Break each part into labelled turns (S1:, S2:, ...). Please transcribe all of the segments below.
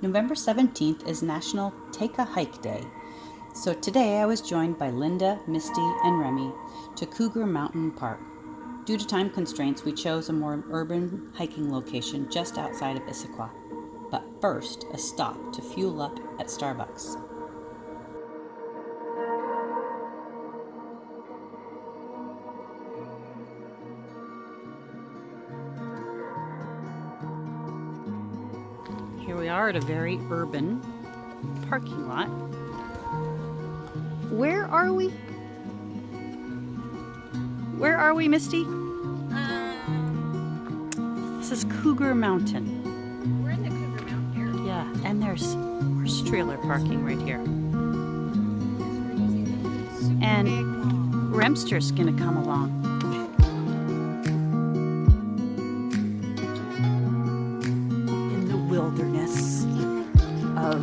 S1: November 17th is National Take a Hike Day. So today I was joined by Linda, Misty, and Remy to Cougar Mountain Park. Due to time constraints, we chose a more urban hiking location just outside of Issaquah. But first, a stop to fuel up at Starbucks. Here we are at a very urban parking lot. Where are we? Where are we, Misty? This is Cougar Mountain.
S2: We're in the Cougar Mountain area.
S1: Yeah, and there's horse trailer parking right here. And Remster's gonna come along. In the wilderness of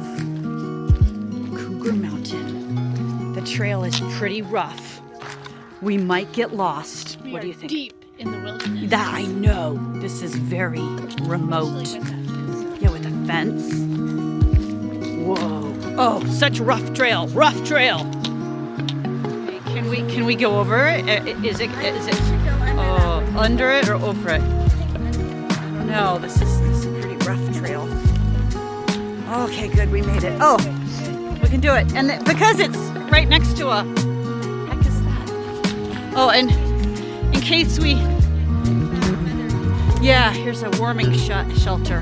S1: Cougar Mountain. The trail is pretty rough. We might get lost.
S2: We
S1: what
S2: are
S1: do you think?
S2: deep in the wilderness.
S1: That I know. This is very remote. Yeah, with a fence. Whoa. Oh, such rough trail. Rough trail. Can we go over it? Is it under it or over it? No, this is a pretty rough trail. Okay, good. We made it. Oh, we can do it. And because it's right next to a heck is that? Oh, and in case we yeah, here's a warming shelter.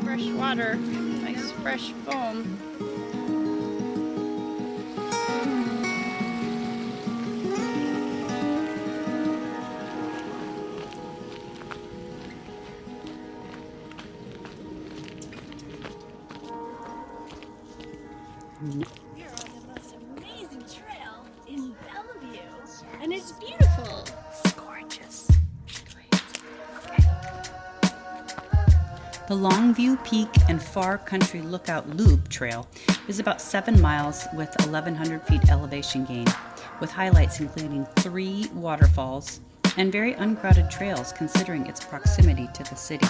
S1: Fresh water, nice fresh foam.
S2: We are on the most amazing trail in Bellevue, and it's beautiful.
S1: It's gorgeous. The Longview Peak and Far Country Lookout Loop Trail is about 7 miles with 1,100 feet elevation gain, with highlights including 3 waterfalls and very uncrowded trails considering its proximity to the city.